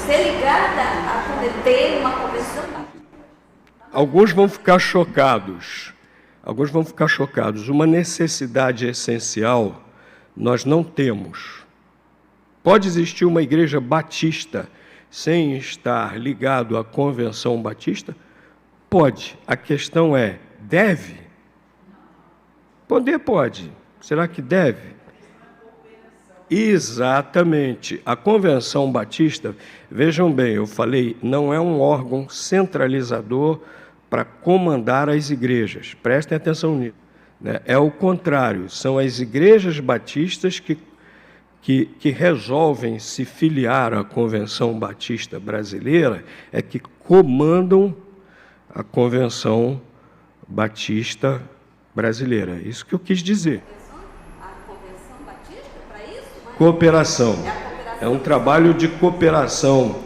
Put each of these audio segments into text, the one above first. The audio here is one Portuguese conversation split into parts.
ser ligada a poder ter uma convenção batista. Alguns vão ficar chocados. Alguns vão ficar chocados. Uma necessidade essencial nós não temos. Pode existir uma igreja batista sem estar ligado à convenção batista? Pode. A questão é, deve? Poder pode. Será que deve? Exatamente. A convenção batista, vejam bem, eu falei, não é um órgão centralizador para comandar as igrejas. Prestem atenção nisso. Né? É o contrário, são as igrejas batistas que resolvem se filiar à Convenção Batista Brasileira, é que comandam a Convenção Batista Brasileira. Isso que eu quis dizer. A convenção batista para isso? Cooperação. É um trabalho de cooperação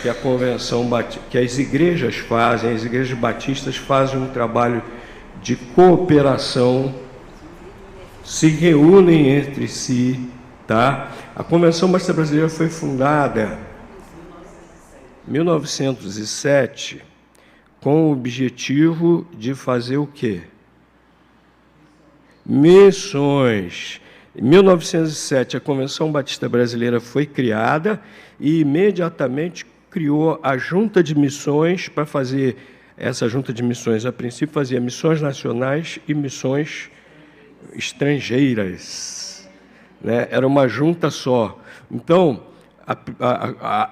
que a Convenção Batista, que as igrejas fazem, as igrejas batistas fazem um trabalho de cooperação, se reúnem entre si, tá? A Convenção Batista Brasileira foi fundada em 1907 com o objetivo de fazer o quê? Missões. Em 1907, a Convenção Batista Brasileira foi criada e imediatamente criou a Junta de Missões para fazer essa Junta de Missões. A princípio fazia missões nacionais e missões estrangeiras. Né? Era uma junta só. Então,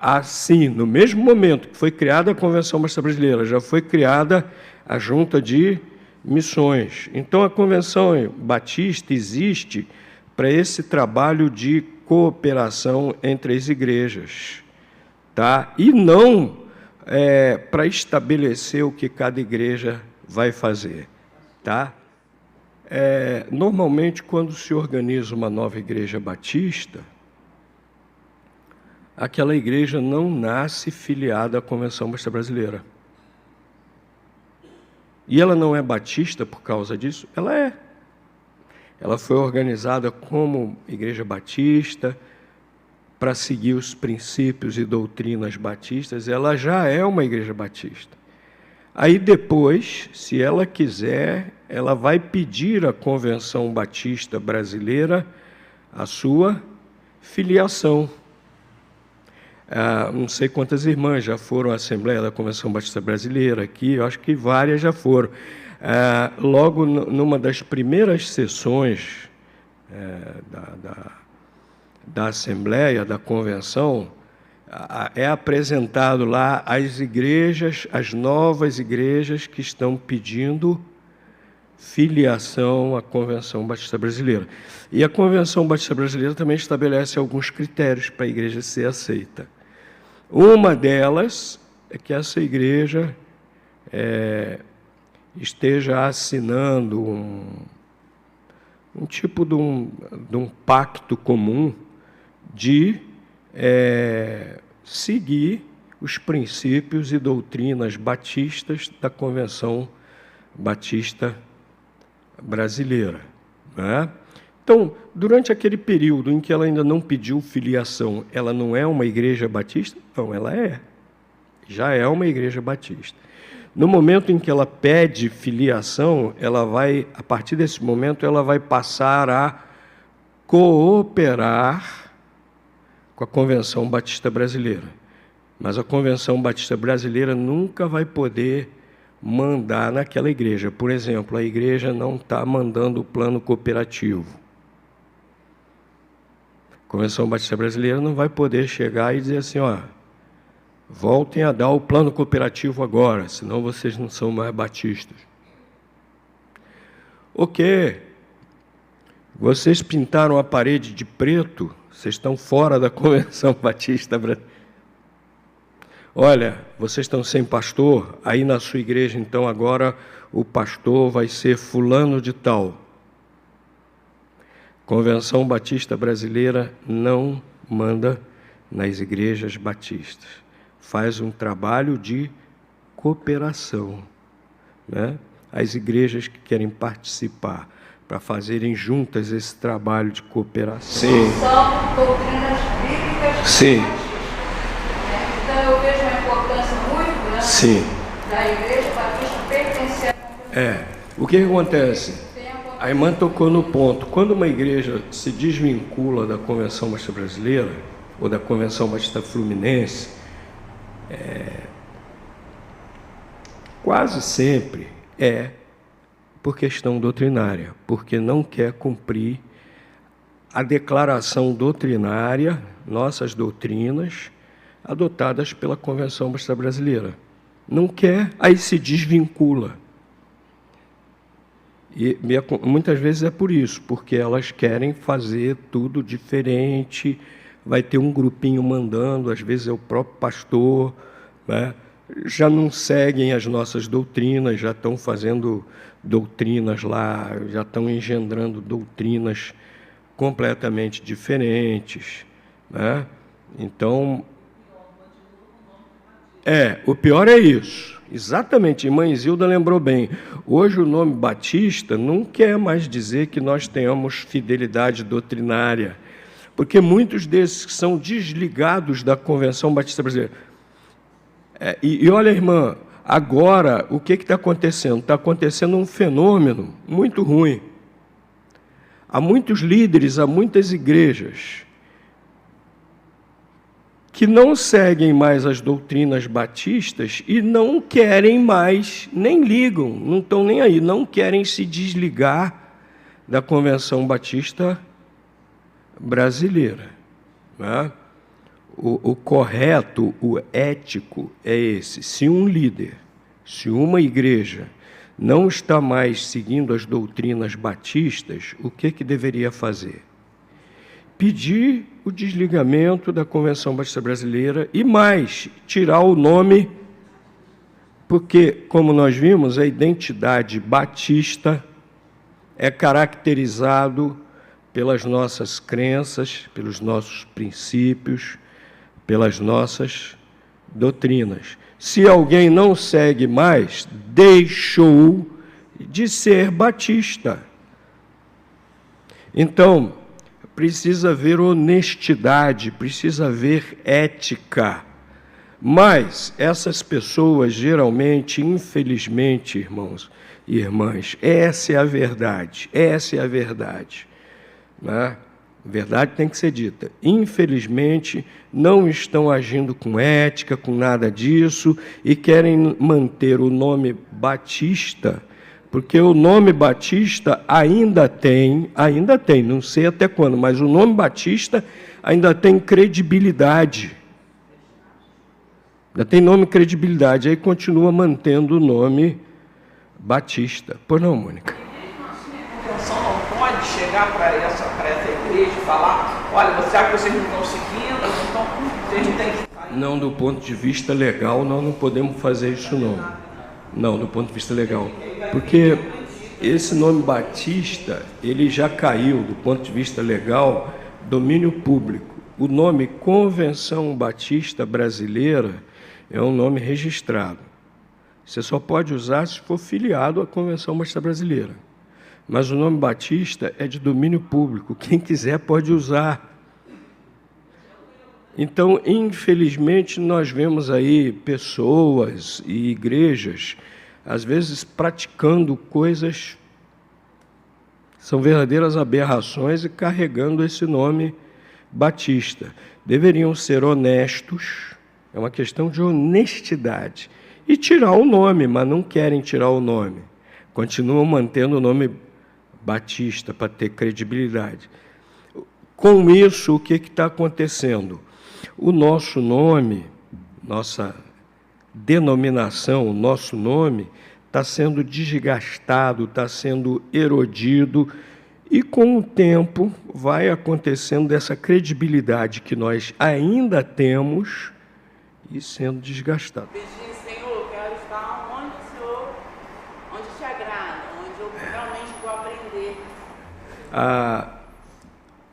assim, no mesmo momento que foi criada a Convenção Batista Brasileira, já foi criada a Junta de Missões. Então, a Convenção Batista existe para esse trabalho de cooperação entre as igrejas, tá? E não para estabelecer o que cada igreja vai fazer, tá? Normalmente, quando se organiza uma nova igreja batista, aquela igreja não nasce filiada à Convenção Batista Brasileira. E ela não é batista por causa disso? Ela é. Ela foi organizada como igreja batista, para seguir os princípios e doutrinas batistas, ela já é uma igreja batista. Aí depois, se ela quiser, ela vai pedir à Convenção Batista Brasileira a sua filiação. Não sei quantas irmãs já foram à Assembleia da Convenção Batista Brasileira aqui, eu acho que várias já foram. Logo numa das primeiras sessões da Assembleia, da Convenção, é apresentado lá as igrejas, as novas igrejas que estão pedindo filiação à Convenção Batista Brasileira. E a Convenção Batista Brasileira também estabelece alguns critérios para a igreja ser aceita. Uma delas é que essa igreja esteja assinando um tipo de um pacto comum de seguir os princípios e doutrinas batistas da Convenção Batista Brasileira. Né? Então, durante aquele período em que ela ainda não pediu filiação, ela não é uma igreja batista? Não, ela é. Já é uma igreja batista. No momento em que ela pede filiação, ela vai, a partir desse momento, ela vai passar a cooperar com a Convenção Batista Brasileira. Mas a Convenção Batista Brasileira nunca vai poder mandar naquela igreja. Por exemplo, a igreja não está mandando o plano cooperativo. A Convenção Batista Brasileira não vai poder chegar e dizer assim, voltem a dar o plano cooperativo agora, senão vocês não são mais batistas. Ok, vocês pintaram a parede de preto, vocês estão fora da Convenção Batista Brasileira. Olha, vocês estão sem pastor, aí na sua igreja, então, agora o pastor vai ser fulano de tal. Convenção Batista Brasileira não manda nas igrejas batistas. Faz um trabalho de cooperação. Né? As igrejas que querem participar, para fazerem juntas esse trabalho de cooperação. Sim. São doutrinas bíblicas. Sim. Então, Sim. Da Igreja Batista pertencente. O que acontece? A irmã tocou no ponto. Quando uma igreja se desvincula da Convenção Batista Brasileira, ou da Convenção Batista Fluminense, quase sempre é por questão doutrinária, porque não quer cumprir a declaração doutrinária, nossas doutrinas, adotadas pela Convenção Batista Brasileira. Não quer, aí se desvincula. E muitas vezes é por isso, porque elas querem fazer tudo diferente, vai ter um grupinho mandando, às vezes é o próprio pastor, né? Já não seguem as nossas doutrinas, já estão fazendo doutrinas lá, já estão engendrando doutrinas completamente diferentes, né? Então, o pior é isso. Exatamente, irmã Isilda lembrou bem. Hoje o nome Batista não quer mais dizer que nós tenhamos fidelidade doutrinária, porque muitos desses que são desligados da Convenção Batista Brasileira. E olha, irmã, agora o que está acontecendo? Está acontecendo um fenômeno muito ruim. Há muitos líderes, há muitas igrejas que não seguem mais as doutrinas batistas e não querem mais, nem ligam, não estão nem aí, não querem se desligar da Convenção Batista Brasileira, né? O correto, o ético é esse. Se um líder, se uma igreja não está mais seguindo as doutrinas batistas, o que deveria fazer? Pedir o desligamento da Convenção Batista Brasileira e mais, tirar o nome, porque, como nós vimos, a identidade batista é caracterizado pelas nossas crenças, pelos nossos princípios, pelas nossas doutrinas. Se alguém não segue mais, deixou de ser batista. Então, precisa haver honestidade, precisa haver ética. Mas essas pessoas, geralmente, infelizmente, irmãos e irmãs, essa é a verdade, né? A verdade tem que ser dita. Infelizmente, não estão agindo com ética, com nada disso, e querem manter o nome Batista, porque o nome Batista ainda tem, não sei até quando, mas o nome Batista ainda tem credibilidade. Ainda tem nome e credibilidade, aí continua mantendo o nome Batista. Pois não, Mônica? A intenção não pode chegar para essa igreja e falar, olha, você acha que vocês não estão seguindo, então vocês não têm que sair. Não, do ponto de vista legal, nós não podemos fazer isso, não. Não, do ponto de vista legal. Porque esse nome Batista, ele já caiu, do ponto de vista legal, domínio público. O nome Convenção Batista Brasileira é um nome registrado. Você só pode usar se for filiado à Convenção Batista Brasileira. Mas o nome Batista é de domínio público. Quem quiser pode usar. Então, infelizmente, nós vemos aí pessoas e igrejas, às vezes, praticando coisas, são verdadeiras aberrações e carregando esse nome Batista. Deveriam ser honestos, é uma questão de honestidade, e tirar o nome, mas não querem tirar o nome. Continuam mantendo o nome Batista para ter credibilidade. Com isso, o que está acontecendo? O nosso nome, nossa denominação, o nosso nome, está sendo desgastado, está sendo erodido, e com o tempo vai acontecendo essa credibilidade que nós ainda temos e sendo desgastado. Pedir, Senhor, eu quero estar onde te agrada, onde eu realmente vou aprender.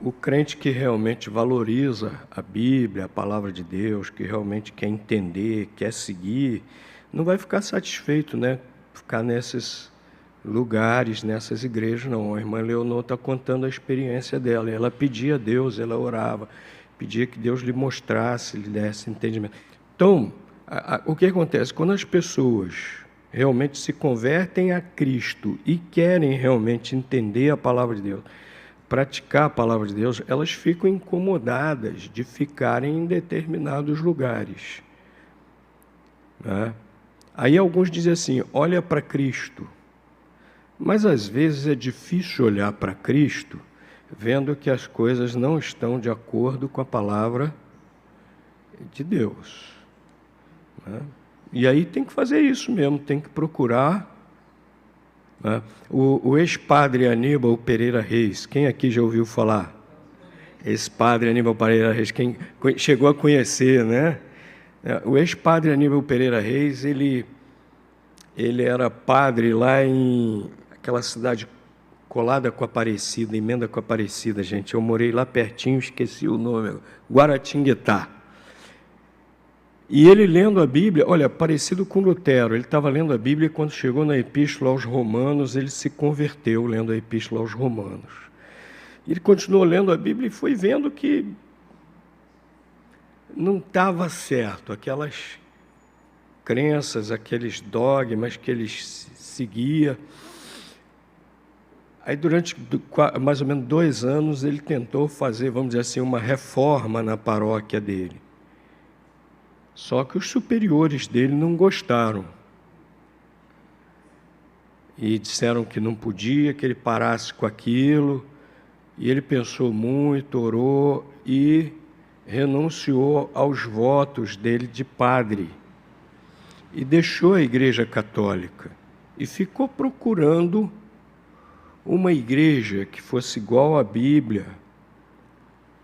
O crente que realmente valoriza a Bíblia, a palavra de Deus, que realmente quer entender, quer seguir, não vai ficar satisfeito, né? Ficar nesses lugares, nessas igrejas, não. A irmã Leonor está contando a experiência dela. Ela pedia a Deus, ela orava, pedia que Deus lhe mostrasse, lhe desse entendimento. Então, O que acontece? Quando as pessoas realmente se convertem a Cristo e querem realmente entender a palavra de Deus, praticar a palavra de Deus, elas ficam incomodadas de ficarem em determinados lugares, né? Aí alguns dizem assim, olha para Cristo. Mas às vezes é difícil olhar para Cristo vendo que as coisas não estão de acordo com a palavra de Deus, né? E aí tem que fazer isso mesmo, tem que procurar, né? O ex-padre Aníbal Pereira Reis, quem aqui já ouviu falar? Ex-padre Aníbal Pereira Reis, quem chegou a conhecer, né? O ex-padre Aníbal Pereira Reis, ele era padre lá em aquela cidade colada com Aparecida, emenda com Aparecida, gente. Eu morei lá pertinho, esqueci o nome, Guaratinguetá. E ele lendo a Bíblia, olha, parecido com Lutero, ele estava lendo a Bíblia e quando chegou na Epístola aos Romanos, ele se converteu lendo a Epístola aos Romanos. Ele continuou lendo a Bíblia e foi vendo que não estava certo, aquelas crenças, aqueles dogmas que ele seguia. Aí, durante mais ou menos 2 anos, ele tentou fazer, vamos dizer assim, uma reforma na paróquia dele. Só que os superiores dele não gostaram. E disseram que não podia, que ele parasse com aquilo. E ele pensou muito, orou e renunciou aos votos dele de padre. E deixou a Igreja Católica. E ficou procurando uma igreja que fosse igual à Bíblia.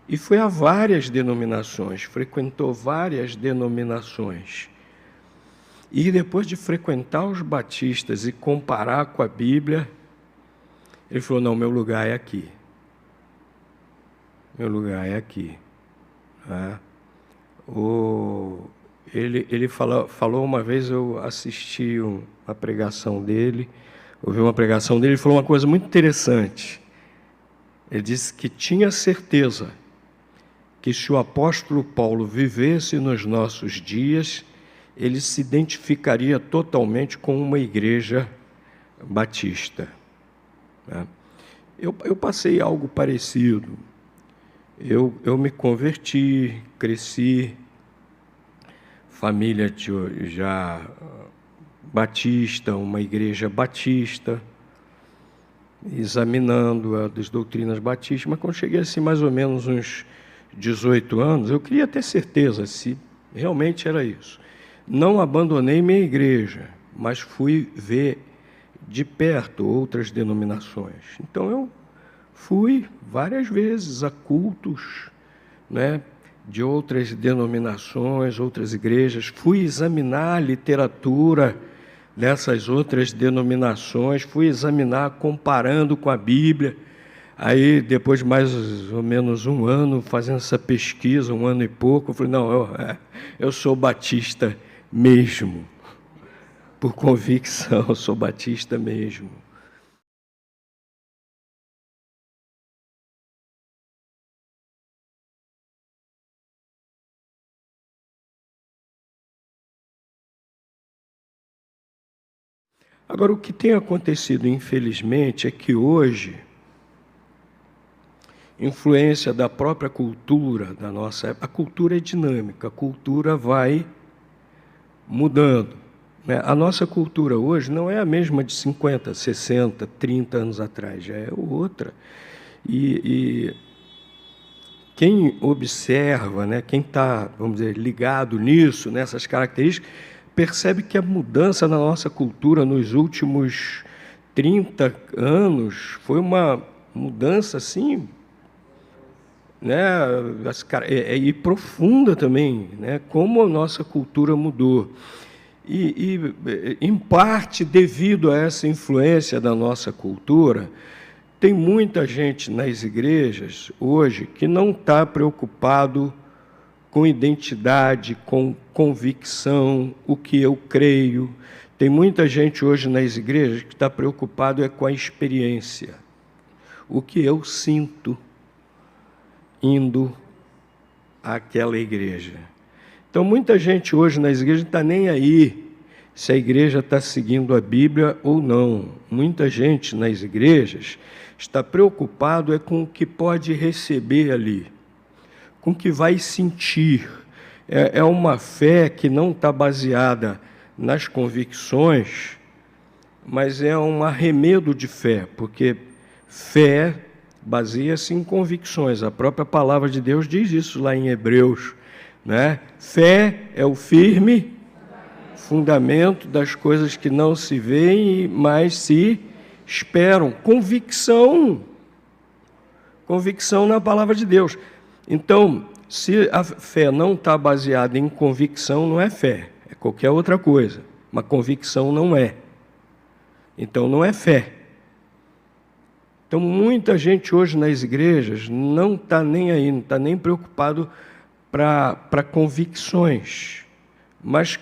E foi a várias denominações, frequentou várias denominações. E depois de frequentar os batistas e comparar com a Bíblia, ele falou, não, meu lugar é aqui. Meu lugar é aqui. Ele falou uma vez, eu assisti uma pregação dele, ouvi uma pregação dele, ele falou uma coisa muito interessante. Ele disse que tinha certeza que se o apóstolo Paulo vivesse nos nossos dias, ele se identificaria totalmente com uma igreja batista. Eu passei algo parecido. Eu me converti, cresci, família já batista, uma igreja batista, examinando as doutrinas batistas, mas quando cheguei assim mais ou menos uns 18 anos, eu queria ter certeza se realmente era isso. Não abandonei minha igreja, mas fui ver de perto outras denominações. Então eu fui várias vezes a cultos, né, de outras denominações, outras igrejas, fui examinar a literatura dessas outras denominações, fui examinar comparando com a Bíblia. Aí, depois de mais ou menos 1 ano, fazendo essa pesquisa, 1 ano e pouco, eu falei, não, eu sou batista mesmo. Por convicção, eu sou batista mesmo. Agora, o que tem acontecido, infelizmente, é que hoje, influência da própria cultura da nossa época, a cultura é dinâmica, a cultura vai mudando, né? A nossa cultura hoje não é a mesma de 50, 60, 30 anos atrás, já é outra. E quem observa, né, quem está, vamos dizer, ligado nisso, nessas características, percebe que a mudança na nossa cultura nos últimos 30 anos foi uma mudança assim, né, e profunda também, né, como a nossa cultura mudou. E em parte, devido a essa influência da nossa cultura, tem muita gente nas igrejas hoje que não está preocupado com identidade, com convicção, o que eu creio. Tem muita gente hoje nas igrejas que está preocupado com a experiência, o que eu sinto indo àquela igreja. Então, muita gente hoje nas igrejas não está nem aí se a igreja está seguindo a Bíblia ou não. Muita gente nas igrejas está preocupado com o que pode receber ali, com o que vai sentir. É uma fé que não está baseada nas convicções, mas é um arremedo de fé, porque fé baseia-se em convicções. A própria palavra de Deus diz isso lá em Hebreus, né? Fé é o firme fundamento das coisas que não se veem, mas se esperam. Convicção na palavra de Deus. Então, se a fé não está baseada em convicção, não é fé, é qualquer outra coisa. Mas convicção não é. Então, não é fé. Então, muita gente hoje nas igrejas não está nem aí, não está nem preocupado para convicções, mas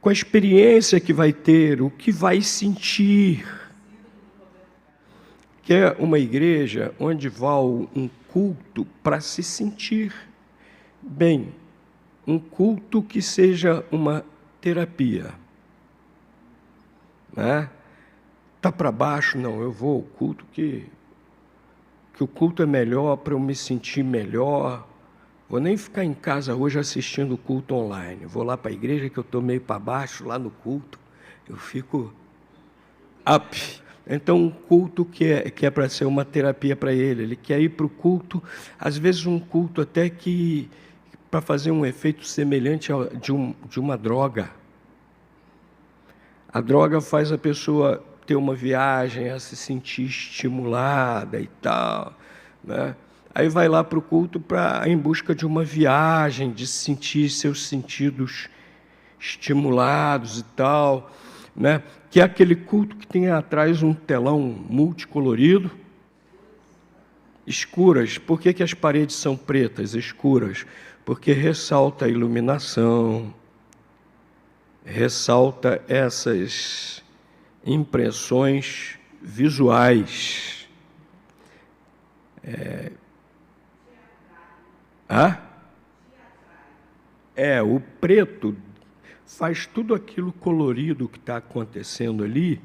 com a experiência que vai ter, o que vai sentir. Que é uma igreja onde vai um culto para se sentir bem, um culto que seja uma terapia. Né? Tá para baixo? Não, eu vou ao culto que o culto é melhor para eu me sentir melhor. Vou nem ficar em casa hoje assistindo o culto online. Vou lá para a igreja que eu estou meio para baixo, lá no culto, eu fico up. Então, um culto que é para ser uma terapia para ele quer ir para o culto, às vezes um culto até que para fazer um efeito semelhante de uma droga. A droga faz a pessoa ter uma viagem, a se sentir estimulada e tal, né? Aí vai lá para o culto em busca de uma viagem, de sentir seus sentidos estimulados e tal, né? Que é aquele culto que tem atrás um telão multicolorido, escuras. Por que as paredes são pretas, escuras? Porque ressalta a iluminação, ressalta essas impressões visuais. O preto faz tudo aquilo colorido que está acontecendo ali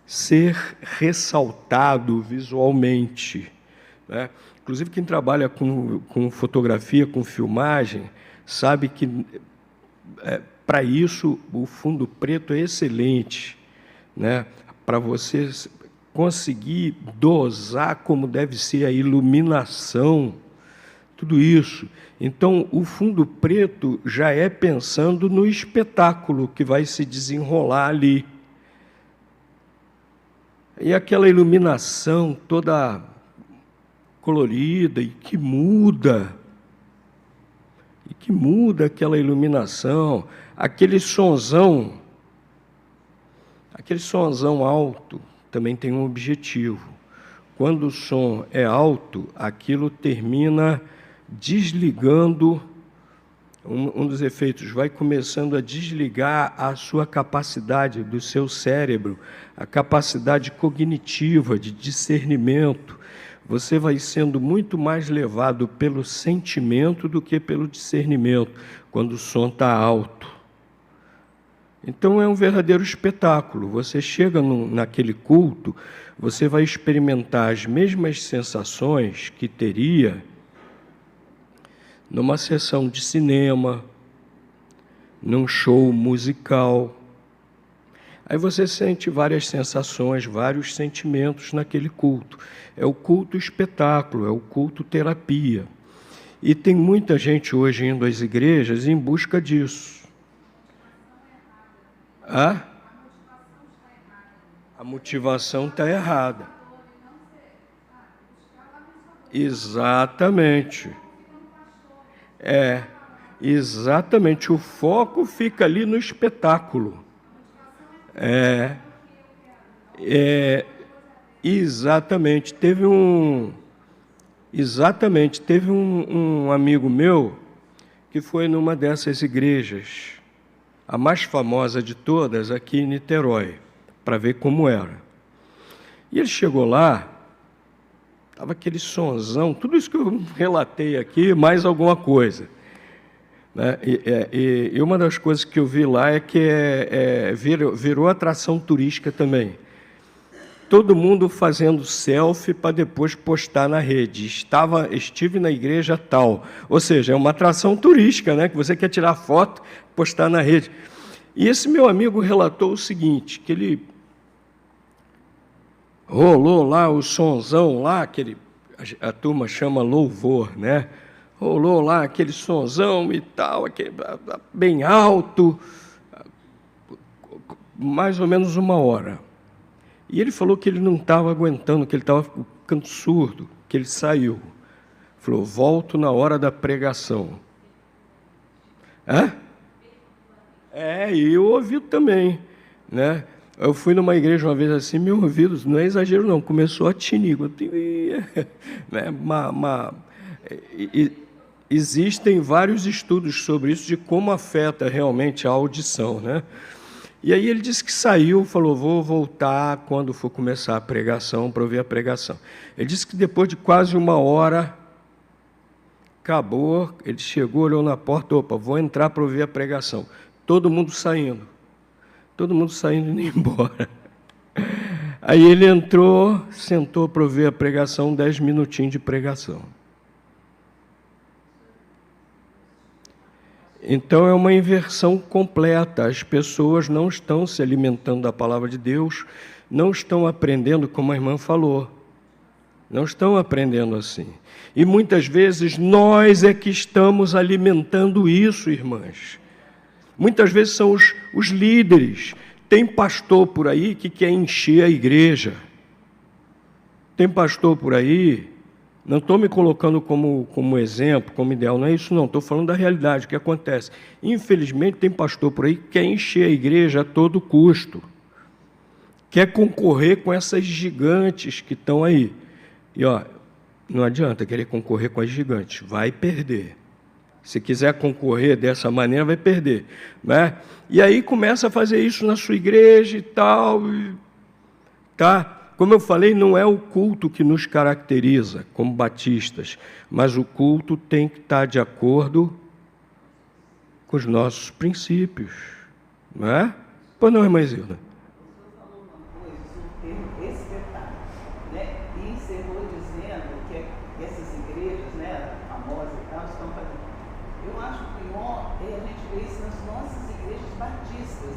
ser ressaltado visualmente, né? Inclusive, quem trabalha com fotografia, com filmagem, sabe que para isso o fundo preto é excelente, né? Para você conseguir dosar como deve ser a iluminação, tudo isso. Então, o fundo preto já é pensando no espetáculo que vai se desenrolar ali. E aquela iluminação toda colorida e que muda aquela iluminação, aquele sonzão alto também tem um objetivo. Quando o som é alto, aquilo termina desligando, um dos efeitos, vai começando a desligar a sua capacidade do seu cérebro, a capacidade cognitiva de discernimento. Você vai sendo muito mais levado pelo sentimento do que pelo discernimento, quando o som está alto. Então, é um verdadeiro espetáculo. Você chega naquele culto, você vai experimentar as mesmas sensações que teria numa sessão de cinema, num show musical. Aí você sente várias sensações, vários sentimentos naquele culto. É o culto espetáculo, é o culto terapia. E tem muita gente hoje indo às igrejas em busca disso. A motivação está errada. Exatamente. Exatamente. O foco fica ali no espetáculo. Exatamente. Teve um amigo meu que foi numa dessas igrejas, a mais famosa de todas, aqui em Niterói, para ver como era. E ele chegou lá, estava aquele sonzão, tudo isso que eu relatei aqui, mais alguma coisa. né? E uma das coisas que eu vi lá é que virou atração turística também. Todo mundo fazendo selfie para depois postar na rede. Estive na igreja tal. Ou seja, é uma atração turística, né? Que você quer tirar foto, postar na rede. E esse meu amigo relatou o seguinte, que ele rolou lá o sonzão lá, a turma chama louvor, né? Rolou lá aquele sonzão e tal, bem alto, mais ou menos 1 hora. E ele falou que ele não estava aguentando, que ele estava ficando surdo, que ele saiu. Falou, volto na hora da pregação. Hã? E o ouvido também, né? Eu fui numa igreja uma vez assim, meu ouvido, não é exagero não, começou a tinir. Né? Existem vários estudos sobre isso, de como afeta realmente a audição, né? E aí ele disse que saiu, falou, vou voltar quando for começar a pregação, para ouvir a pregação. Ele disse que depois de quase 1 hora, acabou, ele chegou, olhou na porta, opa, vou entrar para ouvir a pregação. Todo mundo saindo e indo embora. Aí ele entrou, sentou para ouvir a pregação, 10 minutinhos de pregação. Então, é uma inversão completa. As pessoas não estão se alimentando da palavra de Deus, não estão aprendendo, como a irmã falou. Não estão aprendendo assim. E muitas vezes nós é que estamos alimentando isso, irmãs. Muitas vezes são os líderes. Tem pastor por aí que quer encher a igreja. Tem pastor por aí... Não estou me colocando como exemplo, como ideal, não é isso não, estou falando da realidade, o que acontece. Infelizmente, tem pastor por aí que quer encher a igreja a todo custo, quer concorrer com essas gigantes que estão aí. E, não adianta querer concorrer com as gigantes, vai perder. Se quiser concorrer dessa maneira, vai perder. Né? E aí começa a fazer isso na sua igreja e tal, tá? Como eu falei, não é o culto que nos caracteriza como batistas, mas o culto tem que estar de acordo com os nossos princípios, não é? Pois não, irmã Zilda? O senhor falou uma coisa sobre esse detalhe, né? E encerrou dizendo que essas igrejas, né, famosas e tal, estão fazendo. Eu acho que pior é a gente ver isso nas nossas igrejas batistas.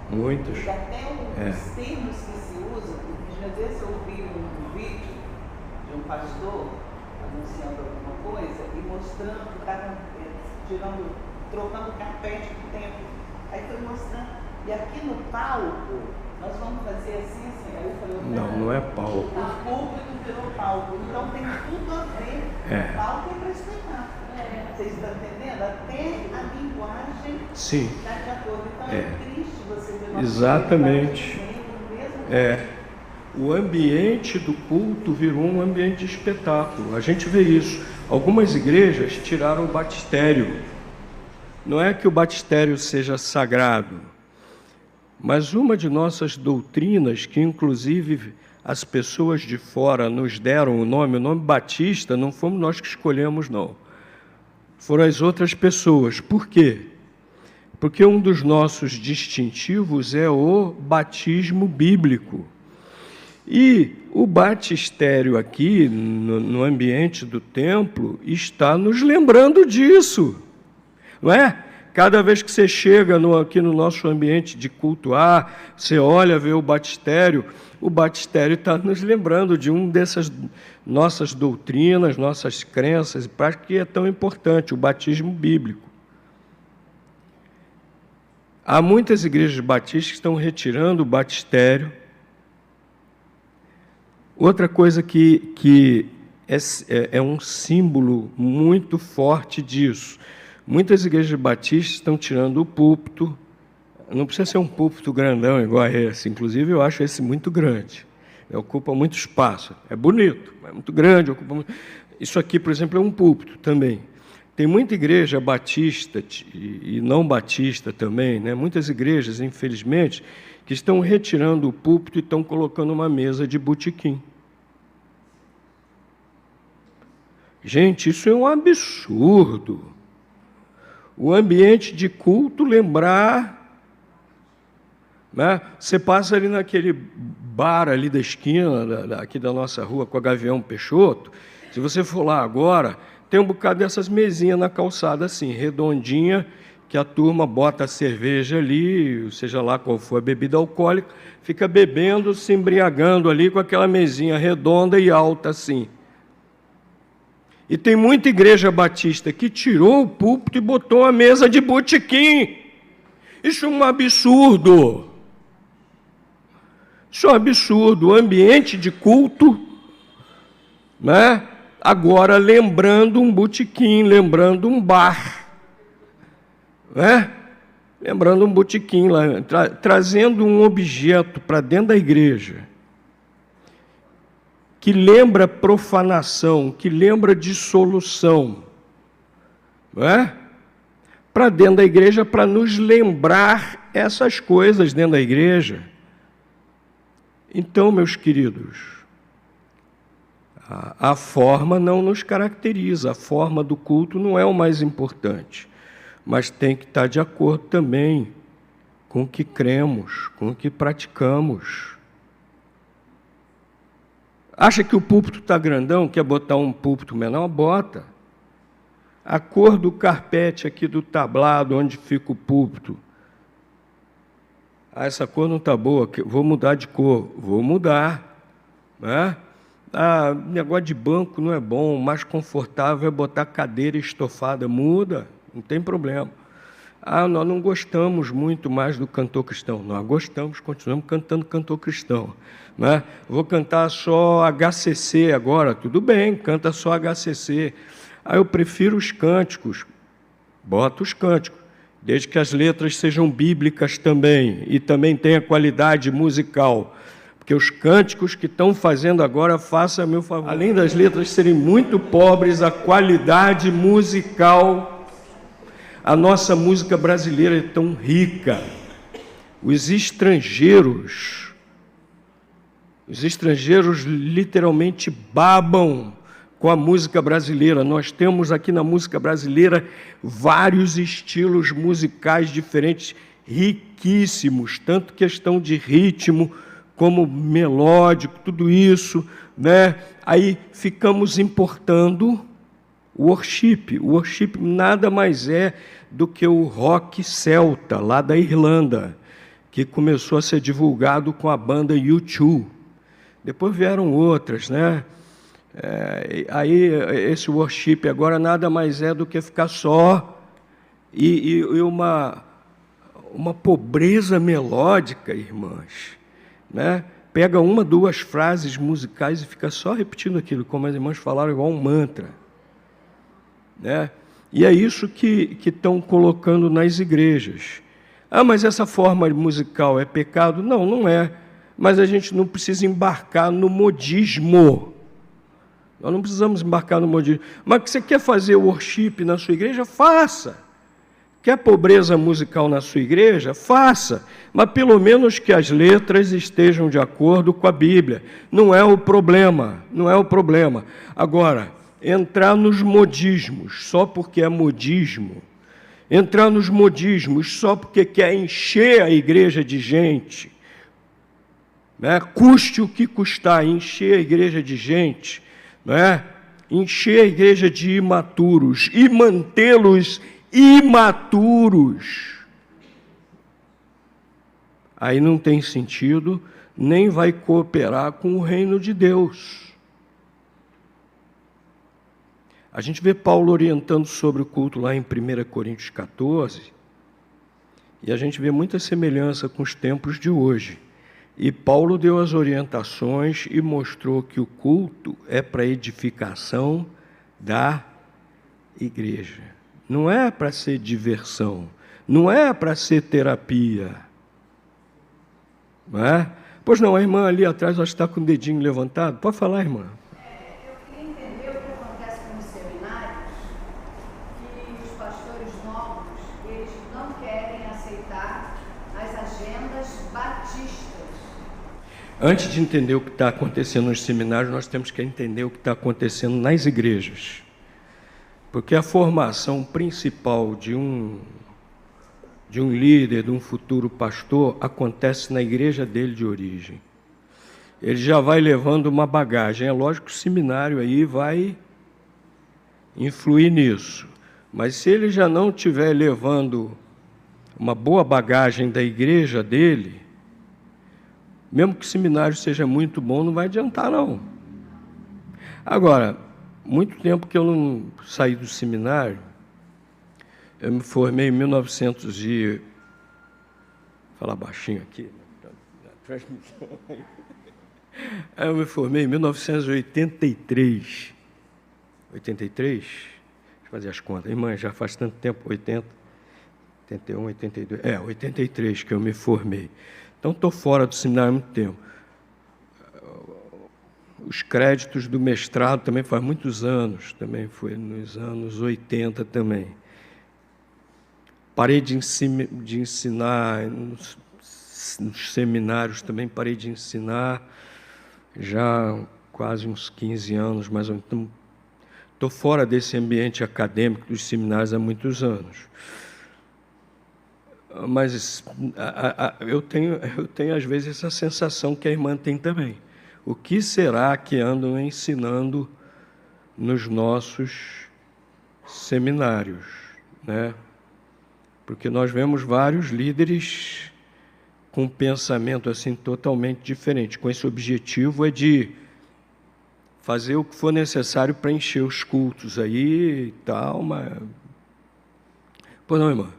Muitos. E até os termos que se usam. Às vezes eu ouvi um vídeo de um pastor anunciando alguma coisa e mostrando que estava trocando carpete do templo. Aí foi mostrando, e aqui no palco, nós vamos fazer assim. Aí eu falei, não é palco. O púlpito virou palco, então tem tudo a ver. Palco é para espetáculo. Vocês estão entendendo? Até a linguagem está de acordo. Então é triste você ver uma exatamente. Mesmo o ambiente do culto virou um ambiente de espetáculo. A gente vê isso. Algumas igrejas tiraram o batistério. Não é que o batistério seja sagrado, mas uma de nossas doutrinas, que inclusive as pessoas de fora nos deram o nome batista, não fomos nós que escolhemos, não. Foram as outras pessoas. Por quê? Porque um dos nossos distintivos é o batismo bíblico. E o batistério aqui, no ambiente do templo, está nos lembrando disso, não é? Cada vez que você chega aqui no nosso ambiente de cultuar, você olha, vê o batistério está nos lembrando de dessas nossas doutrinas, nossas crenças, e práticas que é tão importante, o batismo bíblico. Há muitas igrejas batistas que estão retirando o batistério. Outra coisa que é um símbolo muito forte disso. Muitas igrejas batistas estão tirando o púlpito. Não precisa ser um púlpito grandão igual a esse. Inclusive, eu acho esse muito grande. Ocupa muito espaço. É bonito, mas é muito grande. Ocupa muito... Isso aqui, por exemplo, é um púlpito também. Tem muita igreja batista e não batista também, né? Muitas igrejas, infelizmente, que estão retirando o púlpito e estão colocando uma mesa de botequim. Gente, isso é um absurdo. o ambiente de culto lembrar, né? Você passa ali naquele bar ali da esquina, aqui da nossa rua, com a Gavião Peixoto, se você for lá agora, tem um bocado dessas mesinhas na calçada assim, redondinha, que a turma bota a cerveja ali, seja lá qual for a bebida alcoólica, fica bebendo, se embriagando ali com aquela mesinha redonda e alta assim. E tem muita igreja batista que tirou o púlpito e botou uma mesa de botequim. Isso é um absurdo. Isso é um absurdo. O ambiente de culto, né? Agora lembrando um botequim, lembrando um bar. Né? Lembrando um botequim lá, trazendo um objeto para dentro da igreja, que lembra profanação, que lembra dissolução, não é? Para dentro da igreja, para nos lembrar essas coisas dentro da igreja. Então, meus queridos, a forma não nos caracteriza, a forma do culto não é o mais importante, mas tem que estar de acordo também com o que cremos, com o que praticamos. Acha que o púlpito está grandão, quer botar um púlpito menor? Bota. A cor do carpete aqui do tablado, onde fica o púlpito. Ah, essa cor não está boa, vou mudar de cor. Vou mudar. Né? Ah, negócio de banco não é bom, mais confortável é botar cadeira estofada. Muda, não tem problema. Ah, nós não gostamos muito mais do cantor cristão. Nós gostamos, continuamos cantando cantor cristão. Né? Vou cantar só HCC agora. Tudo bem, canta só HCC. Ah, eu prefiro os cânticos. Bota os cânticos, desde que as letras sejam bíblicas também, e também tenha qualidade musical. Porque os cânticos que estão fazendo agora, faça a meu favor. Além das letras serem muito pobres, a qualidade musical, a nossa música brasileira é tão rica. Os estrangeiros literalmente babam com a música brasileira. Nós temos aqui na música brasileira vários estilos musicais diferentes, riquíssimos, tanto questão de ritmo como melódico, tudo isso, né? Aí ficamos importando o worship. O worship nada mais é do que o rock celta, lá da Irlanda, que começou a ser divulgado com a banda U2. Depois vieram outras, né? Aí esse worship agora nada mais é do que ficar só e uma pobreza melódica, irmãs, né? Pega uma, duas frases musicais e fica só repetindo aquilo, como as irmãs falaram, igual um mantra, né? E é isso que estão colocando nas igrejas. Ah, mas essa forma musical é pecado? Não, não é. Mas a gente não precisa embarcar no modismo. Nós não precisamos embarcar no modismo. Mas que você quer fazer worship na sua igreja? Faça. Quer pobreza musical na sua igreja? Faça. Mas pelo menos que as letras estejam de acordo com a Bíblia. Não é o problema. Não é o problema. Agora, entrar nos modismos só porque é modismo, entrar nos modismos só porque quer encher a igreja de gente, né? Custe o que custar, encher a igreja de gente, né? Encher a igreja de imaturos e mantê-los imaturos. Aí não tem sentido, nem vai cooperar com o reino de Deus. A gente vê Paulo orientando sobre o culto lá em 1 Coríntios 14, e a gente vê muita semelhança com os tempos de hoje. E Paulo deu as orientações e mostrou que o culto é para edificação da igreja. Não é para ser diversão, não é para ser terapia. Não é? Pois não, a irmã ali atrás, ela está com o dedinho levantado. Pode falar, irmã. Eu queria entender o que acontece com os seminários, que os pastores novos, eles não querem aceitar as agendas batistas. Antes de entender o que está acontecendo nos seminários, nós temos que entender o que está acontecendo nas igrejas. Porque a formação principal de um líder, de um futuro pastor, acontece na igreja dele de origem. Ele já vai levando uma bagagem. É lógico que o seminário aí vai influir nisso. Mas se ele já não estiver levando uma boa bagagem da igreja dele, mesmo que o seminário seja muito bom, não vai adiantar, não. Agora, muito tempo que eu não saí do seminário, eu me formei em 1900 e... Vou falar baixinho aqui, na transmissão. Eu me formei em 1983. 83? Deixa eu fazer as contas. Irmã, já faz tanto tempo, 80, 81, 82... 83 que eu me formei. Então, estou fora do seminário há muito tempo. Os créditos do mestrado também faz muitos anos, também foi nos anos 80 também. Parei de ensinar nos seminários, também parei de ensinar já quase uns 15 anos, mais ou menos. Então, estou fora desse ambiente acadêmico dos seminários há muitos anos. Mas eu tenho às vezes essa sensação que a irmã tem também. O que será que andam ensinando nos nossos seminários, né? Porque nós vemos vários líderes com um pensamento assim totalmente diferente, com esse objetivo de fazer o que for necessário para encher os cultos aí e tal, mas... Pois não, irmã?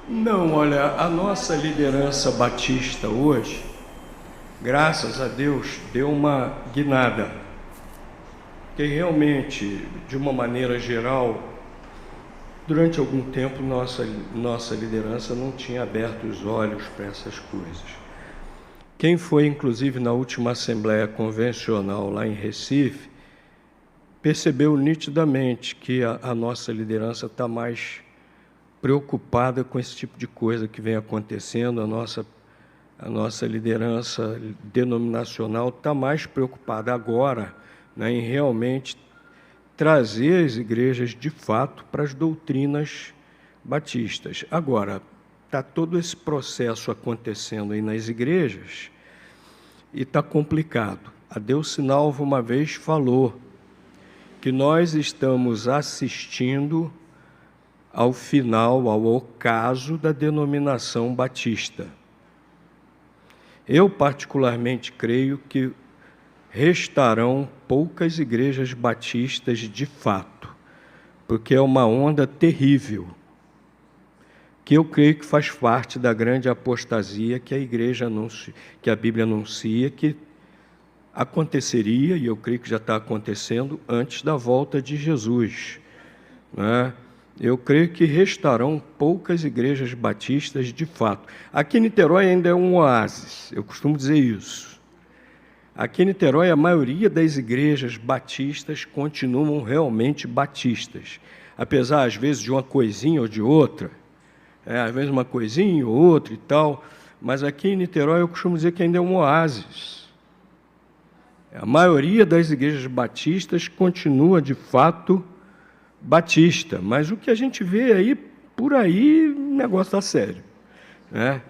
Não, olha, a nossa liderança batista hoje, graças a Deus, deu uma guinada. Porque realmente, de uma maneira geral, durante algum tempo, nossa liderança não tinha aberto os olhos para essas coisas. Quem foi, inclusive, na última Assembleia Convencional lá em Recife, percebeu nitidamente que a nossa liderança está mais preocupada com esse tipo de coisa que vem acontecendo. A nossa liderança denominacional está mais preocupada agora, né, em realmente trazer as igrejas, de fato, para as doutrinas batistas. Agora, está todo esse processo acontecendo aí nas igrejas e está complicado. A Deus Sinalva uma vez falou que nós estamos assistindo ao final, ao ocaso da denominação batista. Eu, particularmente, creio que restarão poucas igrejas batistas de fato, porque é uma onda terrível, que eu creio que faz parte da grande apostasia que a igreja que a Bíblia anuncia que aconteceria, e eu creio que já está acontecendo, antes da volta de Jesus, né? Eu creio que restarão poucas igrejas batistas de fato. Aqui em Niterói ainda é um oásis, eu costumo dizer isso. Aqui em Niterói, a maioria das igrejas batistas continuam realmente batistas, apesar, às vezes, de uma coisinha ou de outra, às vezes uma coisinha ou outra e tal, mas aqui em Niterói eu costumo dizer que ainda é um oásis. A maioria das igrejas batistas continua, de fato, batista, mas o que a gente vê aí, por aí, o negócio está sério, né?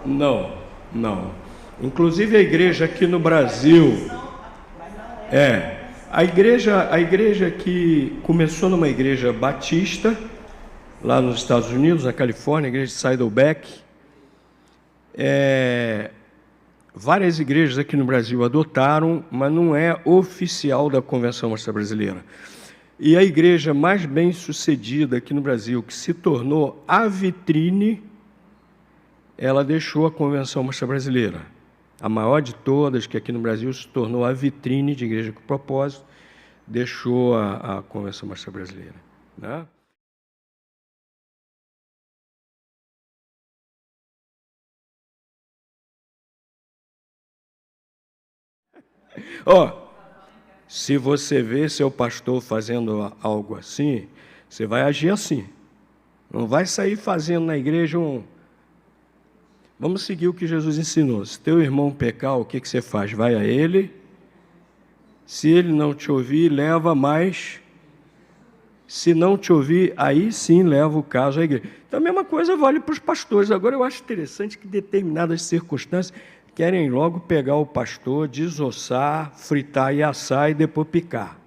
Não. Inclusive a igreja aqui no Brasil, a igreja que começou numa igreja batista, lá nos Estados Unidos, na Califórnia, a igreja de Saddleback, várias igrejas aqui no Brasil adotaram, mas não é oficial da Convenção Batista Brasileira. E a igreja mais bem sucedida aqui no Brasil, que se tornou a vitrine, ela deixou a Convenção Batista Brasileira. A maior de todas, que aqui no Brasil se tornou a vitrine de igreja com propósito, deixou a Convenção Batista Brasileira, né? Ó, se você vê seu pastor fazendo algo assim, você vai agir assim. Não vai sair fazendo na igreja um... Vamos seguir o que Jesus ensinou. Se teu irmão pecar, o que você faz? Vai a ele. Se ele não te ouvir, leva mais. Se não te ouvir, aí sim leva o caso à igreja. Então a mesma coisa vale para os pastores. Agora eu acho interessante que determinadas circunstâncias querem logo pegar o pastor, desossar, fritar e assar e depois picar.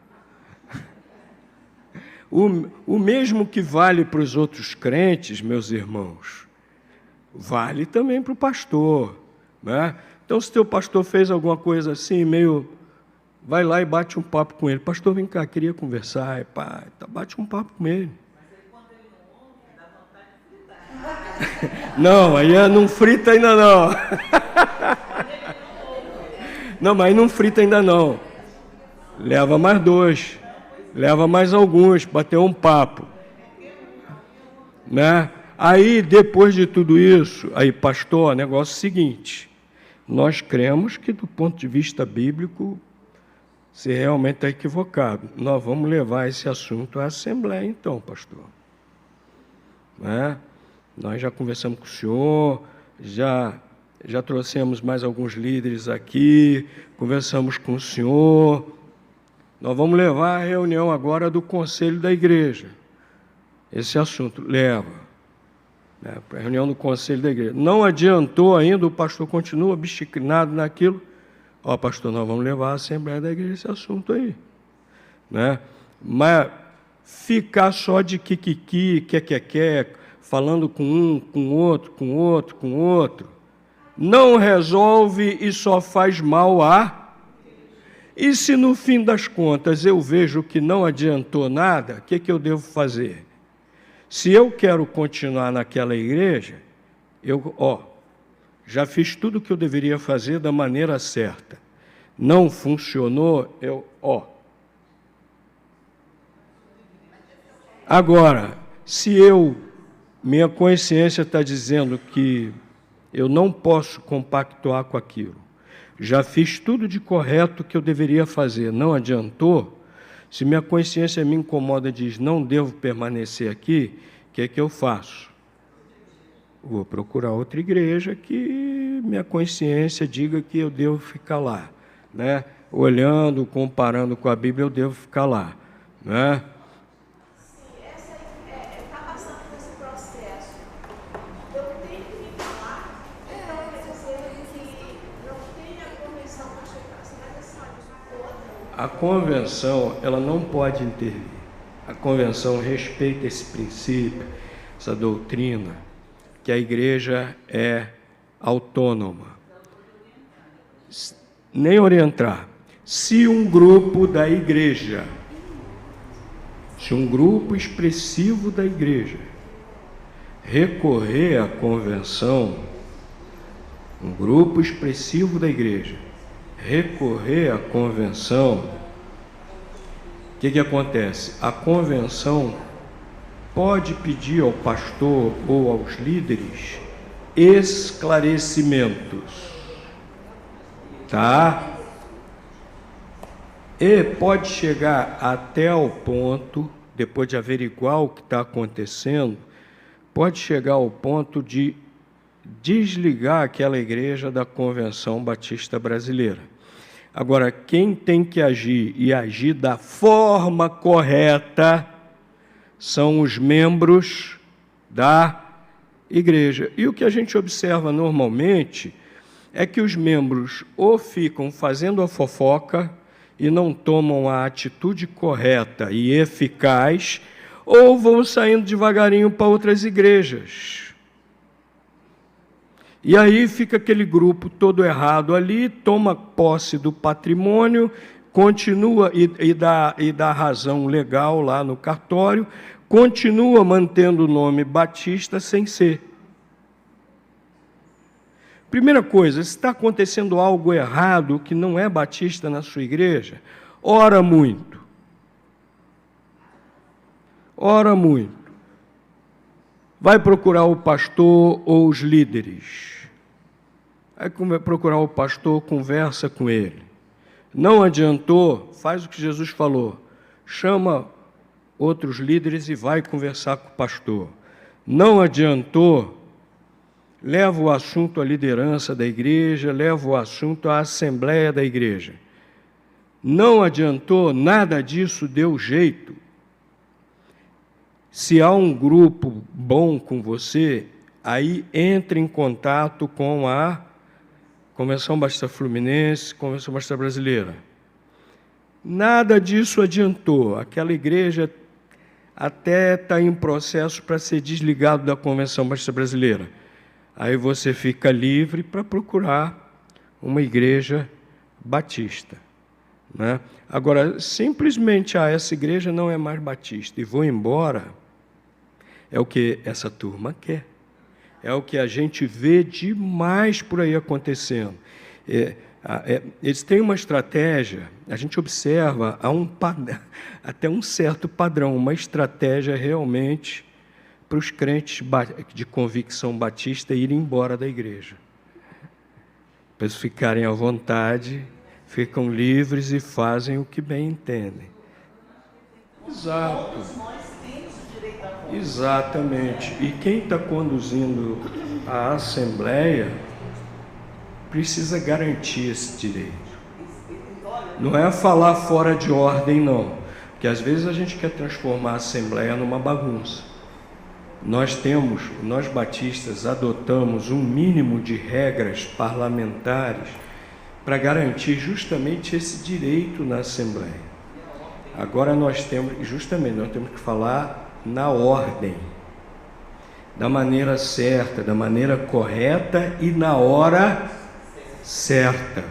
O mesmo que vale para os outros crentes, meus irmãos, vale também para o pastor, né? Então, se teu pastor fez alguma coisa assim, meio... Vai lá e bate um papo com ele. Pastor, vem cá, queria conversar. Pá, bate um papo com ele. Não, aí não frita ainda não. Não, mas aí não frita ainda não. Leva mais 2. Leva mais alguns, bater um papo. Né? Aí, depois de tudo isso, aí, pastor, negócio seguinte. Nós cremos que, do ponto de vista bíblico, você realmente está equivocado. Nós vamos levar esse assunto à Assembleia, então, pastor. Né? Nós já conversamos com o senhor, já trouxemos mais alguns líderes aqui, conversamos com o senhor. Nós vamos levar a reunião agora do Conselho da Igreja. Esse assunto, leva. Né, para a reunião do Conselho da Igreja. Não adiantou ainda, o pastor continua bichicrinado naquilo. Ó, pastor, nós vamos levar a Assembleia da Igreja esse assunto aí. Né? Mas ficar só de kikiki, quer, falando com um, com outro, não resolve e só faz mal a... E se no fim das contas eu vejo que não adiantou nada, o que eu devo fazer? Se eu quero continuar naquela igreja, já fiz tudo o que eu deveria fazer da maneira certa. Não funcionou, Agora, se minha consciência está dizendo que eu não posso compactuar com aquilo, já fiz tudo de correto que eu deveria fazer, não adiantou, se minha consciência me incomoda e diz, não devo permanecer aqui, o que é que eu faço? Vou procurar outra igreja que minha consciência diga que eu devo ficar lá. Né? Olhando, comparando com a Bíblia, eu devo ficar lá. Né? Sim, está passando por esse processo. Eu tenho que me falar, então quer dizer que não tem a convenção para chegar. Você vai deixar de outra. A convenção, ela não pode intervir. A convenção respeita esse princípio, essa doutrina, que a igreja é autônoma. Nem orientar. Se um grupo da igreja, se um grupo expressivo da igreja recorrer à convenção, um grupo expressivo da igreja recorrer à convenção, o que acontece? A convenção pode pedir ao pastor ou aos líderes esclarecimentos. Tá? E pode chegar até o ponto, depois de averiguar o que está acontecendo, pode chegar ao ponto de desligar aquela igreja da Convenção Batista Brasileira. Agora, quem tem que agir e agir da forma correta são os membros da igreja. E o que a gente observa normalmente é que os membros ou ficam fazendo a fofoca e não tomam a atitude correta e eficaz, ou vão saindo devagarinho para outras igrejas. E aí fica aquele grupo todo errado ali, toma posse do patrimônio, continua e dá razão legal lá no cartório, continua mantendo o nome Batista sem ser. Primeira coisa, se está acontecendo algo errado que não é batista na sua igreja, ora muito. Ora muito. Vai procurar o pastor ou os líderes. Vai procurar o pastor, conversa com ele. Não adiantou, faz o que Jesus falou. Chama outros líderes e vai conversar com o pastor. Não adiantou, leva o assunto à liderança da igreja, leva o assunto à assembleia da igreja. Não adiantou, nada disso deu jeito. Se há um grupo bom com você, aí entre em contato com a Convenção Batista Fluminense, Convenção Batista Brasileira. Nada disso adiantou. Aquela igreja até está em processo para ser desligado da Convenção Batista Brasileira. Aí você fica livre para procurar uma igreja batista, né? Agora, simplesmente, essa igreja não é mais batista e vou embora, é o que essa turma quer. É o que a gente vê demais por aí acontecendo. Eles têm uma estratégia, a gente observa até um certo padrão, uma estratégia realmente para os crentes de convicção batista irem embora da igreja. Para eles ficarem à vontade, ficam livres e fazem o que bem entendem. Exato. Todos nós temos o direito a voto. Exatamente. E quem está conduzindo a Assembleia precisa garantir esse direito. Não é falar fora de ordem, não. Porque às vezes a gente quer transformar a Assembleia numa bagunça. Nós batistas, adotamos um mínimo de regras parlamentares para garantir justamente esse direito na Assembleia. Agora nós temos que falar na ordem, da maneira certa, da maneira correta e na hora certa,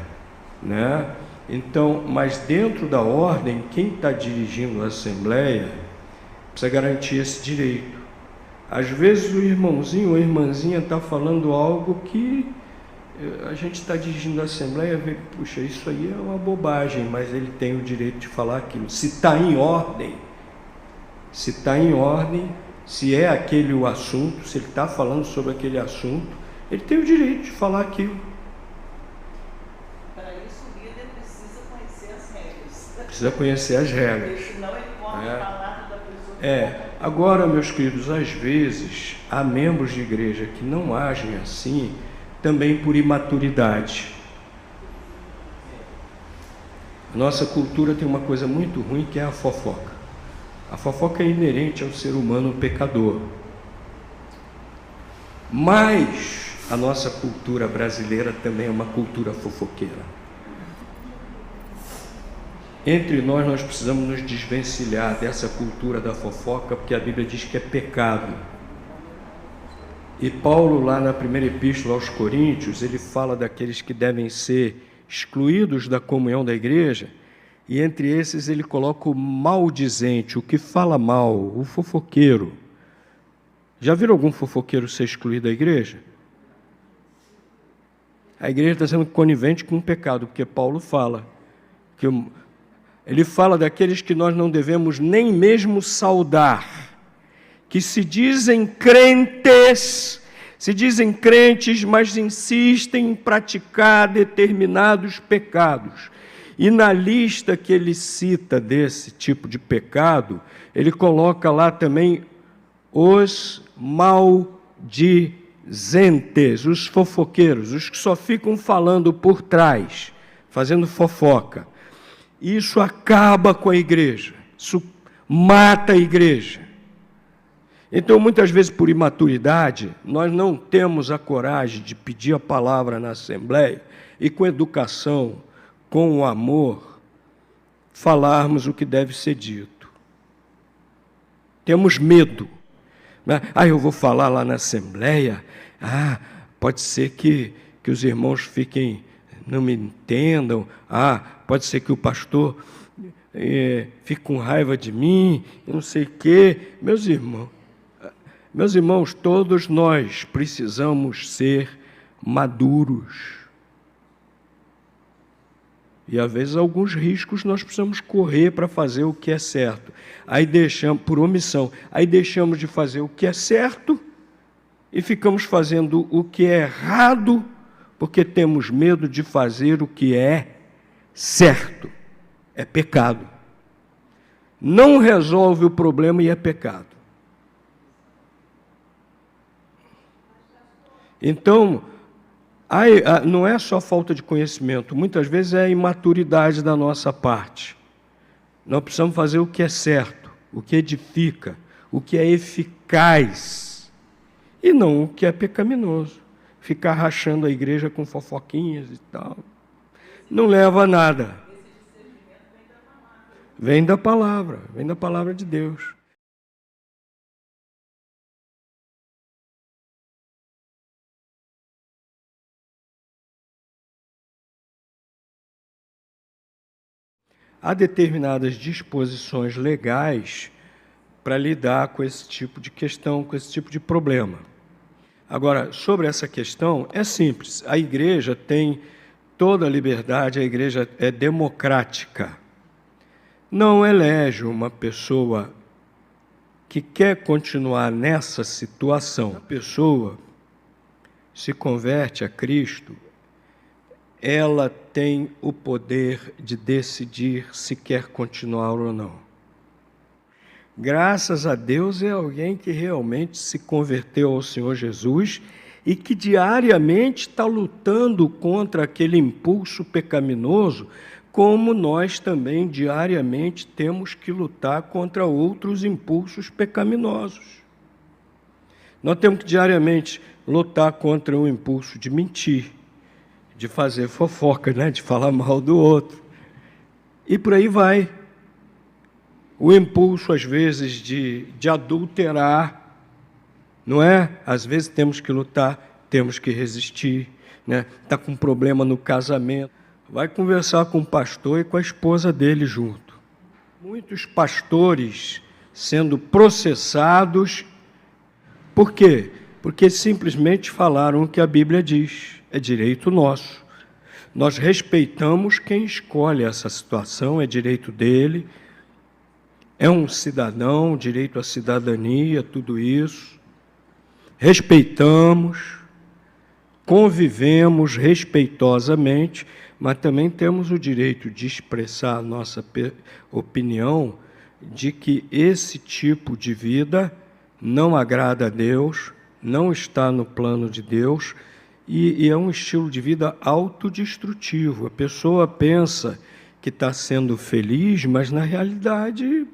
né? Então, mas dentro da ordem, quem está dirigindo a Assembleia precisa garantir esse direito. Às vezes o irmãozinho ou a irmãzinha está falando algo que a gente está dirigindo a Assembleia e vê, puxa, isso aí é uma bobagem, mas ele tem o direito de falar aquilo. Se está em ordem, se é aquele o assunto, se ele está falando sobre aquele assunto, ele tem o direito de falar aquilo. Para isso, o líder precisa conhecer as regras. Precisa conhecer as regras. Senão ele pode falar da pessoa. Agora, meus queridos, às vezes há membros de igreja que não agem assim, também por imaturidade. A nossa cultura tem uma coisa muito ruim que é a fofoca. A fofoca é inerente ao ser humano pecador. Mas a nossa cultura brasileira também é uma cultura fofoqueira. Entre nós precisamos nos desvencilhar dessa cultura da fofoca, porque a Bíblia diz que é pecado. E Paulo, lá na primeira epístola aos Coríntios, ele fala daqueles que devem ser excluídos da comunhão da igreja, e entre esses ele coloca o maldizente, o que fala mal, o fofoqueiro. Já viram algum fofoqueiro ser excluído da igreja? A igreja está sendo conivente com o pecado, porque Paulo fala que ele fala daqueles que nós não devemos nem mesmo saudar, que se dizem crentes, mas insistem em praticar determinados pecados. E na lista que ele cita desse tipo de pecado, ele coloca lá também os maldizentes, os fofoqueiros, os que só ficam falando por trás, fazendo fofoca. Isso acaba com a igreja, isso mata a igreja. Então, muitas vezes, por imaturidade, nós não temos a coragem de pedir a palavra na Assembleia e, com educação, com o amor, falarmos o que deve ser dito. Temos medo. Eu vou falar lá na Assembleia, pode ser que os irmãos não me entendam, pode ser que o pastor fique com raiva de mim, eu não sei o quê. Meus irmãos, todos nós precisamos ser maduros. E, às vezes, alguns riscos nós precisamos correr para fazer o que é certo. Aí deixamos, por omissão, deixamos de fazer o que é certo e ficamos fazendo o que é errado, porque temos medo de fazer o que é certo, é pecado. Não resolve o problema e é pecado. Então, não é só falta de conhecimento, muitas vezes é a imaturidade da nossa parte. Nós precisamos fazer o que é certo, o que edifica, o que é eficaz, e não o que é pecaminoso. Ficar rachando a igreja com fofoquinhas e tal, não leva a nada. Vem da palavra de Deus. Há determinadas disposições legais para lidar com esse tipo de questão, com esse tipo de problema. Agora, sobre essa questão, é simples. A igreja tem toda a liberdade, a igreja é democrática. Não elege uma pessoa que quer continuar nessa situação. A pessoa se converte a Cristo, ela tem o poder de decidir se quer continuar ou não. Graças a Deus é alguém que realmente se converteu ao Senhor Jesus e que diariamente está lutando contra aquele impulso pecaminoso, como nós também diariamente temos que lutar contra outros impulsos pecaminosos. Nós temos que diariamente lutar contra o impulso de mentir, de fazer fofoca, né? De falar mal do outro. E por aí vai. O impulso, às vezes, de adulterar, não é? Às vezes temos que lutar, temos que resistir, né? Está com um problema no casamento. Vai conversar com o pastor e com a esposa dele junto. Muitos pastores sendo processados. Por quê? Porque simplesmente falaram o que a Bíblia diz. É direito nosso. Nós respeitamos quem escolhe essa situação, é direito dele. É um cidadão, direito à cidadania, tudo isso. Respeitamos, convivemos respeitosamente, mas também temos o direito de expressar a nossa opinião de que esse tipo de vida não agrada a Deus, não está no plano de Deus e é um estilo de vida autodestrutivo. A pessoa pensa que está sendo feliz, mas na realidade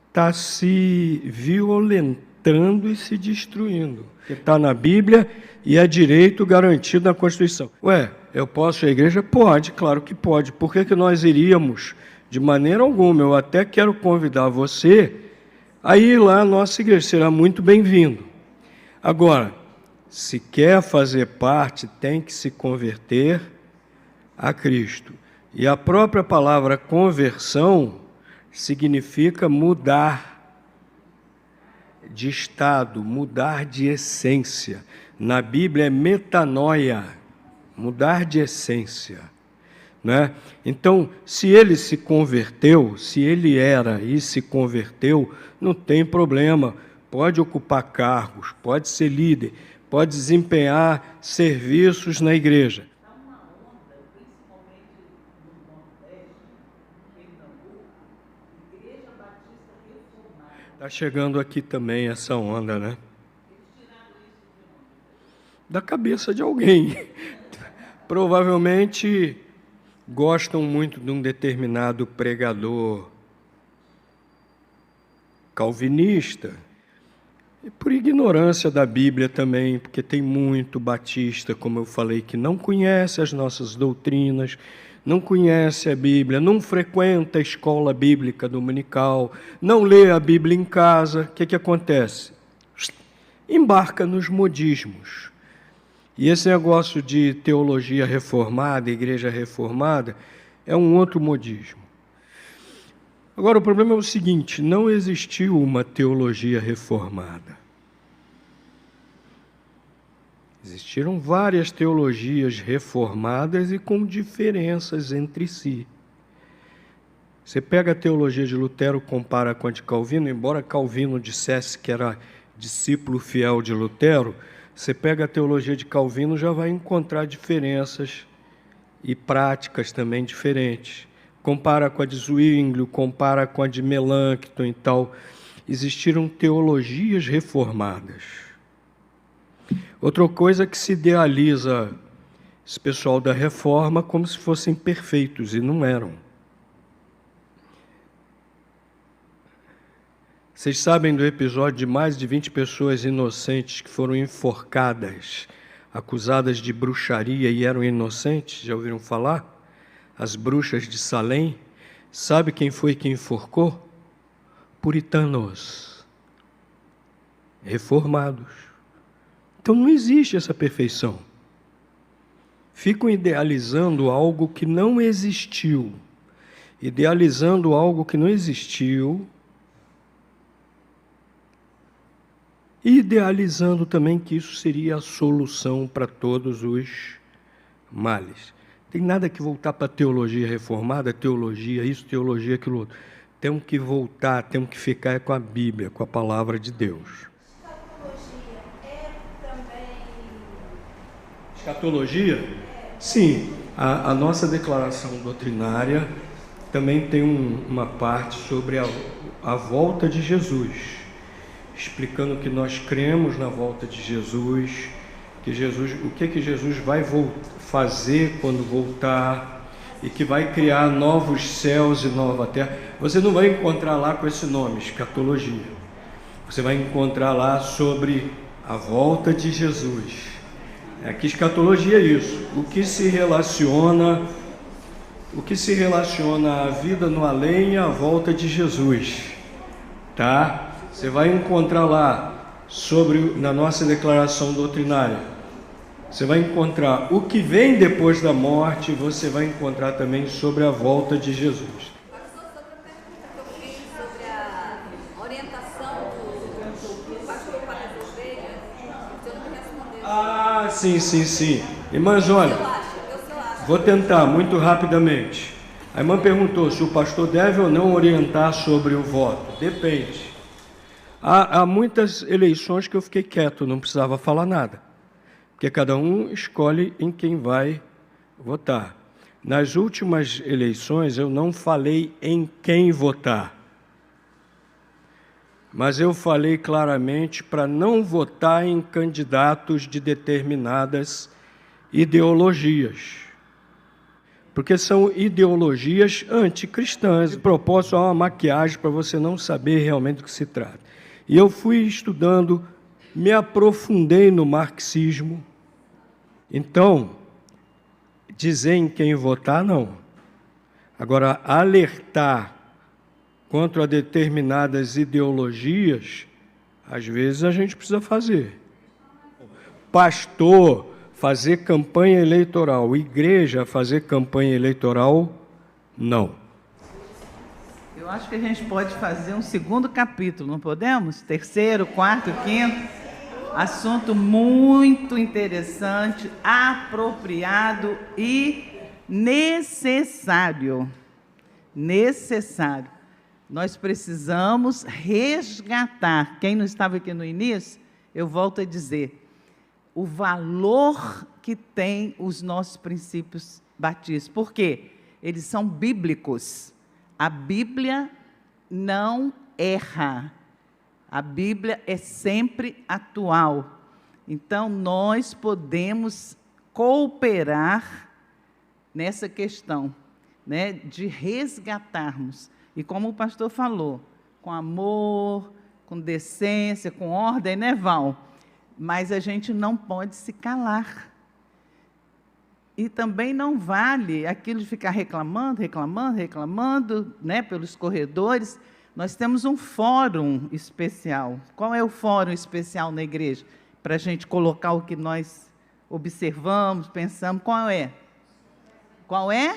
está se violentando e se destruindo. Está na Bíblia e é direito garantido na Constituição. Ué, eu posso ir à igreja? Pode, claro que pode. Por que nós iríamos? De maneira alguma. Eu até quero convidar você a ir lá à nossa igreja. Será muito bem-vindo. Agora, se quer fazer parte, tem que se converter a Cristo. E a própria palavra conversão significa mudar de estado, mudar de essência. Na Bíblia é metanoia, mudar de essência, né? Então, se ele se converteu, se ele era e se converteu, não tem problema, pode ocupar cargos, pode ser líder, pode desempenhar serviços na igreja. Está chegando aqui também essa onda, né? Da cabeça de alguém. Provavelmente gostam muito de um determinado pregador calvinista, e por ignorância da Bíblia também, porque tem muito batista, como eu falei, que não conhece as nossas doutrinas, não conhece a Bíblia, não frequenta a escola bíblica dominical, não lê a Bíblia em casa. O que acontece? Embarca nos modismos. E esse negócio de teologia reformada, igreja reformada, é um outro modismo. Agora, o problema é o seguinte, não existiu uma teologia reformada. Existiram várias teologias reformadas e com diferenças entre si. Você pega a teologia de Lutero, compara com a de Calvino, embora Calvino dissesse que era discípulo fiel de Lutero, você pega a teologia de Calvino, já vai encontrar diferenças e práticas também diferentes. Compara com a de Zwinglio, compara com a de Melanchthon e tal. Existiram teologias reformadas. Outra coisa é que se idealiza esse pessoal da Reforma como se fossem perfeitos, e não eram. Vocês sabem do episódio de mais de 20 pessoas inocentes que foram enforcadas, acusadas de bruxaria e eram inocentes? Já ouviram falar? As bruxas de Salem. Sabe quem foi que enforcou? Puritanos, reformados. Então não existe essa perfeição. Ficam idealizando algo que não existiu. Idealizando algo que não existiu. E idealizando também que isso seria a solução para todos os males. Tem nada que voltar para a teologia reformada, teologia isso, teologia aquilo outro. Temos que voltar, temos que ficar com a Bíblia, com a palavra de Deus. Escatologia é também... Escatologia? Sim, a nossa declaração doutrinária também tem uma parte sobre a volta de Jesus, explicando que nós cremos na volta de Jesus, que Jesus, o que Jesus vai fazer quando voltar, e que vai criar novos céus e nova terra. Você não vai encontrar lá com esse nome, escatologia. Você vai encontrar lá sobre a volta de Jesus. Que escatologia é isso? O que se relaciona à vida no além e à volta de Jesus. Tá? Você vai encontrar lá na nossa declaração doutrinária. Você vai encontrar o que vem depois da morte, você vai encontrar também sobre a volta de Jesus. Pastor, sobre a pergunta que eu fiz sobre a orientação do pastor para as ovelhas, o senhor não me respondeu. Sim. Irmãs, olha, vou tentar muito rapidamente. A irmã perguntou se o pastor deve ou não orientar sobre o voto. Depende. Há muitas eleições que eu fiquei quieto, não precisava falar nada. Porque cada um escolhe em quem vai votar. Nas últimas eleições, eu não falei em quem votar. Mas eu falei claramente para não votar em candidatos de determinadas ideologias. Porque são ideologias anticristãs. De propósito, há uma maquiagem para você não saber realmente do que se trata. E eu fui estudando, me aprofundei no marxismo. Então, dizer em quem votar, não. Agora, alertar contra determinadas ideologias, às vezes a gente precisa fazer. Pastor fazer campanha eleitoral, igreja fazer campanha eleitoral, não. Eu acho que a gente pode fazer um segundo capítulo, não podemos? Terceiro, quarto, quinto. Assunto muito interessante, apropriado e necessário. Necessário. Nós precisamos resgatar. Quem não estava aqui no início, eu volto a dizer, o valor que tem os nossos princípios batistas. Por quê? Eles são bíblicos. A Bíblia não erra. A Bíblia é sempre atual. Então, nós podemos cooperar nessa questão, né, de resgatarmos. E como o pastor falou, com amor, com decência, com ordem, né, Val? Mas a gente não pode se calar. E também não vale aquilo de ficar reclamando, né, pelos corredores. Nós temos um fórum especial. Qual é o fórum especial na igreja? Para a gente colocar o que nós observamos, pensamos. Qual é? Qual é?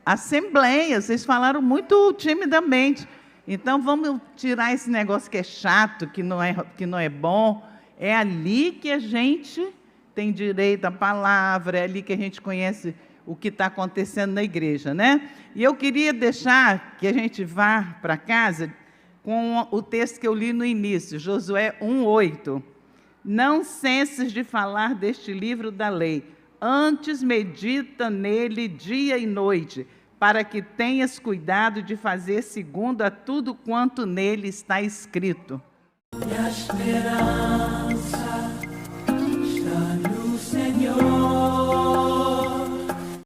Assembleia. Vocês falaram muito timidamente. Então, vamos tirar esse negócio que é chato, que não é bom. É ali que a gente tem direito à palavra, é ali que a gente conhece o que está acontecendo na igreja, né? E eu queria deixar que a gente vá para casa com o texto que eu li no início, Josué 1:8. Não cesses de falar deste livro da lei, antes medita nele dia e noite, para que tenhas cuidado de fazer segundo a tudo quanto nele está escrito. E a esperança está